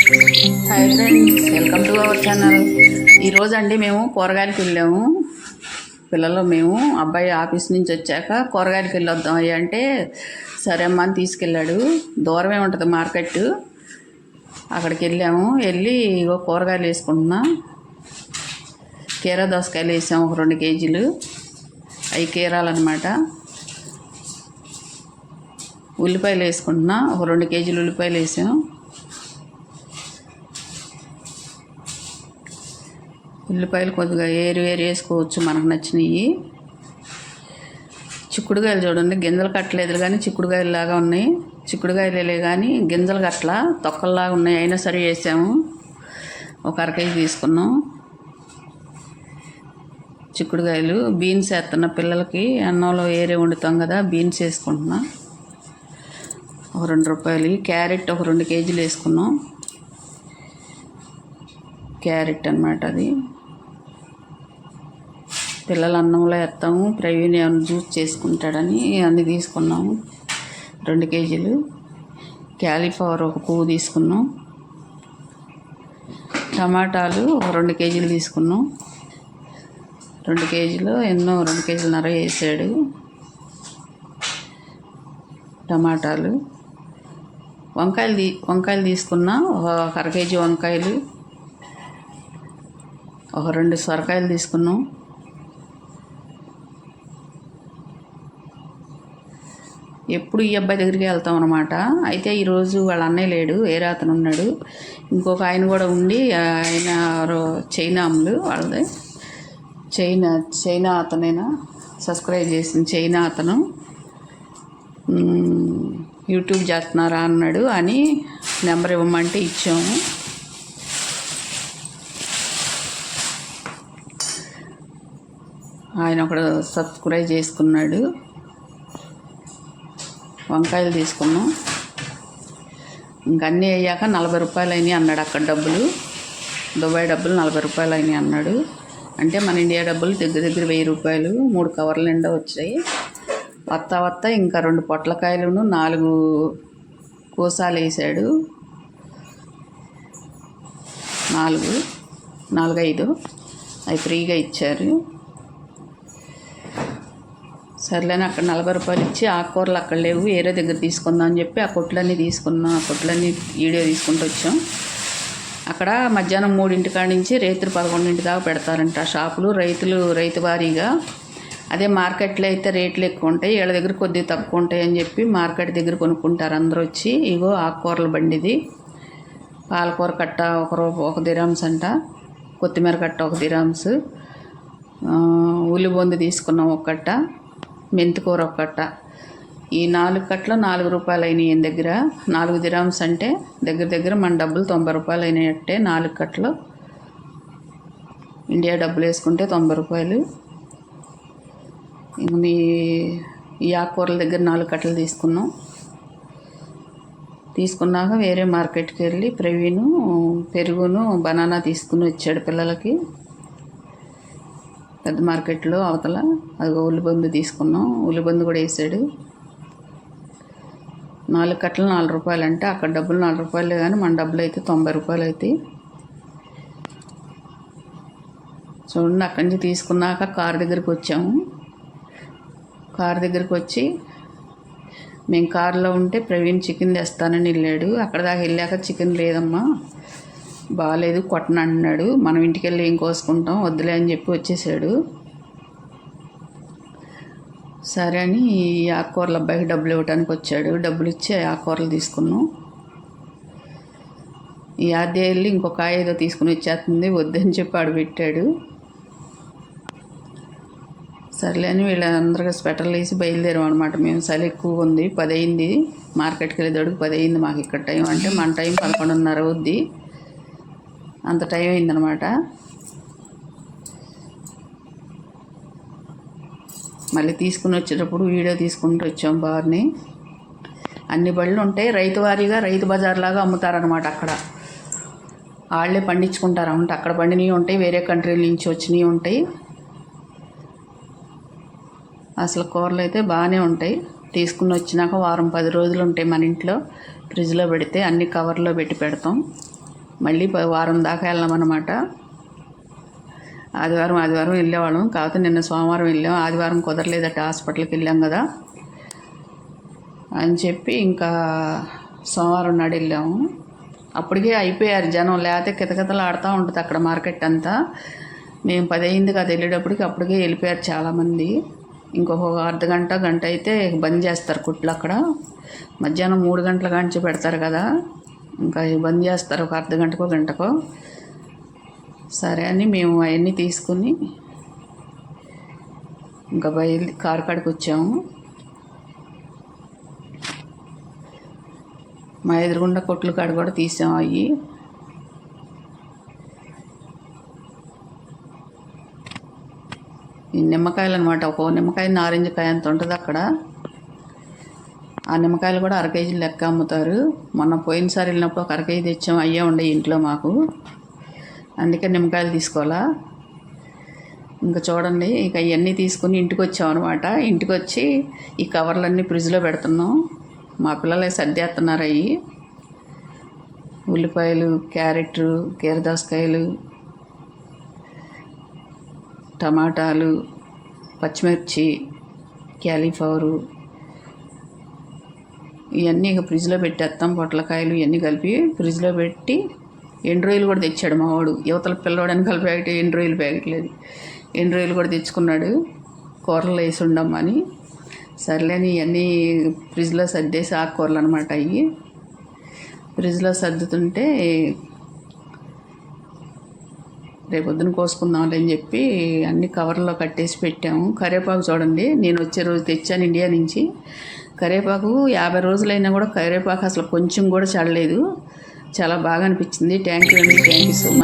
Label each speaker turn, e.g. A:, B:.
A: Hi friends, welcome to our channel. ఈరోజు అండి మేము కూరగాయలకి వెళ్ళాము. మేము అబ్బాయి ఆఫీస్ నుంచి వచ్చాక కూరగాయలకి వెళ్ళొద్దాం అయ్యా అంటే సరే అమ్మ అని తీసుకెళ్ళాడు. దూరమే ఉంటుంది మార్కెట్. అక్కడికి వెళ్ళాము. వెళ్ళి ఇగో కూరగాయలు వేసుకుంటున్నా. కీరా దోసకాయలు వేసాము, ఒక 2 కేజీలు. అవి కీరాలన్నమాట. ఉల్లిపాయలు వేసుకుంటున్నా, ఒక 2 కేజీలు ఉల్లిపాయలు వేసాం. ఉల్లిపాయలు కొద్దిగా ఏరు వేసుకోవచ్చు, మనకు నచ్చినవి. చిక్కుడుకాయలు చూడండి, గింజలు కట్టలేదు కానీ చిక్కుడుకాయలు లాగా ఉన్నాయి. చిక్కుడుకాయలే కానీ గింజలు కట్ల తొక్కల్లాగా ఉన్నాయి, అయినా సరే వేసాము. ఒక 1/2 కేజీ తీసుకున్నాం. చిక్కుడుకాయలు బీన్స్ వేస్తున్నా, పిల్లలకి అన్నంలో ఏరే వండుతాం కదా, బీన్స్ వేసుకుంటున్నా. ఒక 2 రూపాయలు. క్యారెట్ ఒక 2 కేజీలు వేసుకున్నాం. క్యారెట్ అన్నమాట అది. పిల్లలు అన్నంలో వేస్తాము, ప్రవీణ్ ఏమైనా జ్యూస్ చేసుకుంటాడని అన్నీ తీసుకున్నాము. 2 కేజీలు. క్యాలీఫ్లవర్ ఒక పువ్వు తీసుకున్నాం. టమాటాలు ఒక 2 కేజీలు తీసుకున్నాం. 2 కేజీలు 2 కేజీలన్నర వేసాడు టమాటాలు. వంకాయలు తీసుకున్నా, ఒక 1/2 కేజీ వంకాయలు. ఒక 2 సొరకాయలు తీసుకున్నాం. ఎప్పుడు ఈ అబ్బాయి దగ్గరికి వెళ్తాం అన్నమాట. అయితే ఈరోజు వాళ్ళ అన్నయ్య లేడు, వేరే అతను ఉన్నాడు. ఇంకొక ఆయన కూడా ఉండి, ఆయన చైనాములు వాళ్ళది. చైనా అతనైనా సబ్స్క్రైబ్ చేసిన చైనా అతను. యూట్యూబ్ చేస్తున్నారా అన్నాడు అని నెంబర్ ఇవ్వమంటే ఇచ్చాము. ఆయన ఒకడు సబ్స్క్రైబ్ చేసుకున్నాడు. వంకాయలు తీసుకున్నాం. ఇంకన్నీ అయ్యాక 40 రూపాయలు అయినాయి అన్నాడు అక్కడ డబ్బులు. దుబాయ్ డబ్బులు 40 రూపాయలు అయినాయి అన్నాడు. అంటే మన ఇండియా డబ్బులు దగ్గర 1000 రూపాయలు. 3 కవర్ల నిండా వచ్చాయి. వత్త ఇంకా 2 పొట్లకాయలను 4 కోసాలు వేసాడు. 4-5 అవి ఫ్రీగా ఇచ్చారు. సర్లేని అక్కడ 40 రూపాయలు ఇచ్చి ఆకుకూరలు అక్కడ లేవు, వేరే దగ్గర తీసుకుందాం అని చెప్పి ఆ కొట్లన్నీ తీసుకున్నాం. ఆ కొట్లన్నీ వీడియో తీసుకుంటూ వచ్చాం. అక్కడ మధ్యాహ్నం 3 కాడ నుంచి రాత్రి 11 దాకా పెడతారంట షాపులు. రైతు వారీగా. అదే మార్కెట్లో అయితే రేట్లు ఎక్కువ ఉంటాయి, వీళ్ళ దగ్గర కొద్దిగా తక్కువ ఉంటాయి అని చెప్పి మార్కెట్ దగ్గర కొనుక్కుంటారు అందరూ వచ్చి. ఇగో ఆకుకూరల బండిది. పాలకూర కట్ట 1 దిరామ్స్ అంట. కొత్తిమీర కట్ట 1 దిరామ్స్. ఉల్లిబొందు తీసుకున్నాం 1 కట్ట. మెంతికూర 1 కట్ట. ఈ 4 కట్టలు 4 రూపాయలు అయినాయి ఈయన దగ్గర. 4 దిరామ్స్ అంటే దగ్గర మన డబ్బులు 90 రూపాయలు అయినాయట్టే. 4 కట్టలు ఇండియా డబ్బులు వేసుకుంటే 90 రూపాయలు. ఇంక ఈ ఆకుకూరల దగ్గర 4 కట్టలు తీసుకున్నాక వేరే మార్కెట్కి వెళ్ళి ప్రవీణు పెరుగును బనానా తీసుకుని వచ్చాడు పిల్లలకి. పెద్ద మార్కెట్లో అవతల. అది ఉల్లిబొందు తీసుకున్నాం. ఉల్లిబొందు కూడా వేసాడు. 4 కట్టలు 4 రూపాయలు అంటే అక్కడ డబ్బులు 4 రూపాయలే కానీ మన డబ్బులు అయితే 90 రూపాయలు అవుతాయి. చూడండి, అక్కడి నుంచి తీసుకున్నాక కారు దగ్గరికి వచ్చాము. కారు దగ్గరికి వచ్చి మేము కారులో ఉంటే ప్రవీణ్ చికెన్ తెస్తానని వెళ్ళాడు. అక్కడ దాకా వెళ్ళాక చికెన్ లేదమ్మా, బాగాలేదు, కొట్టను అంటున్నాడు. మనం ఇంటికి వెళ్ళి ఏం కోసుకుంటాం, వద్దులే అని చెప్పి వచ్చేసాడు. సరే అని ఈ ఆకుకూరల అబ్బాయికి డబ్బులు ఇవ్వడానికి వచ్చాడు. డబ్బులు ఇచ్చి ఆకుకూరలు తీసుకున్నాం. ఈ ఆద్య వెళ్ళి ఇంకొక ఏదో తీసుకుని వచ్చేస్తుంది, వద్దని చెప్పి ఆడబెట్టాడు. సర్లే అని వీళ్ళందరికీ స్వెటర్లు వేసి బయలుదేరాం అనమాట. మేము చలి ఎక్కువగా ఉంది. 10 అయింది. మార్కెట్కి వెళ్ళేటప్పుడు 10 అయింది మాకు ఇక్కడ టైం. అంటే మన టైం 11:30 అవుద్ది. అంత టైం అయిందనమాట. మళ్ళీ తీసుకుని వచ్చేటప్పుడు వీడియో తీసుకుంటూ వచ్చాం బార్ని. అన్ని బళ్ళు ఉంటాయి. రైతు వారీగా రైతు బజార్ లాగా అమ్ముతారనమాట. అక్కడ వాళ్ళే పండించుకుంటారు అంటే అక్కడ పండినవి ఉంటాయి, వేరే కంట్రీల నుంచి వచ్చినవి ఉంటాయి. అసలు కూరలు అయితే బాగానే ఉంటాయి. తీసుకుని వచ్చినాక వారం 10 రోజులు ఉంటాయి మన ఇంట్లో. ఫ్రిడ్జ్లో పెడితే అన్ని కవర్లో పెట్టి పెడతాం. మళ్ళీ వారం దాకా వెళ్ళామన్నమాట. ఆదివారం వెళ్ళేవాళ్ళం, కాకపోతే నిన్న సోమవారం వెళ్ళాం. ఆదివారం కుదరలేదట, హాస్పిటల్కి వెళ్ళాం కదా అని చెప్పి ఇంకా సోమవారం నాడు వెళ్ళాము. అప్పటికే అయిపోయారు జనం, లేకపోతే కితకితలు ఆడుతూ ఉంటుంది అక్కడ మార్కెట్ అంతా. మేము 10 అయింది కదా వెళ్ళేటప్పటికి, అప్పటికే వెళ్ళిపోయారు చాలామంది. ఇంకొక అర్ధగంట గంట అయితే బంద్ చేస్తారు కుట్లు అక్కడ. మధ్యాహ్నం 3 గంటల కాంచి పెడతారు కదా, ఇంకా బంద్ చేస్తారు ఒక అర్ధగంటకో గంటకో. సరే అని మేము అవన్నీ తీసుకుని ఇంకా కారు కాడికి వచ్చాము. మా ఎదురుగుండా కొట్లు కాడ కూడా తీసాము అవి. ఈ నిమ్మకాయలు అనమాట, ఒక్కో నిమ్మకాయ నారింజ కాయ అంత ఉంటుంది అక్కడ. ఆ నిమ్మకాయలు కూడా 1/2 కేజీ లెక్క అమ్ముతారు. మొన్న పోయినసారి వెళ్ళినప్పుడు ఒక 1/2 కేజీ తెచ్చాము, అయ్యే ఉండే ఇంట్లో మాకు, అందుకే నిమ్మకాయలు తీసుకోవాలా. ఇంకా చూడండి, ఇక ఇవన్నీ తీసుకుని ఇంటికి వచ్చాం అనమాట. ఇంటికి వచ్చి ఈ కవర్లన్నీ ఫ్రిడ్జ్లో పెడుతున్నాం. మా పిల్లలే సర్దేస్తున్నారు అవి. ఉల్లిపాయలు, క్యారెట్, కీరదోసకాయలు, టమాటాలు, పచ్చిమిర్చి, క్యాలీఫ్లవరు, ఇవన్నీ ఇక ఫ్రిడ్జ్లో పెట్టేస్తాం. పొట్లకాయలు ఇవన్నీ కలిపి ఫ్రిడ్జ్లో పెట్టి, ఎండు రొయ్యలు కూడా తెచ్చాడు మా వాడు. యువతల పిల్లవాడని కలిపి ప్యాకెట్ ఎండు రొయ్యలు ప్యాకెట్ లేదు, ఎండు రొయ్యలు కూడా తెచ్చుకున్నాడు కూరలు వేసి ఉండమ్మని. సర్లేని ఇవన్నీ ఫ్రిడ్జ్లో సర్దేసి ఆకుకూరలు అనమాట. అవి ఫ్రిడ్జ్లో సర్దుతుంటే రేపొద్దున కోసుకుందాంలే అని చెప్పి అన్ని కవర్లో కట్టేసి పెట్టాము. కరివేపాకు చూడండి, నేను వచ్చే రోజు తెచ్చాను ఇండియా నుంచి. కరివేపాకు 50 రోజులైనా కూడా కరివేపాకు అసలు కొంచెం కూడా చల్లలేదు. చాలా బాగా అనిపించింది. థ్యాంక్ యూ అండి, థ్యాంక్ యూ సో మచ్.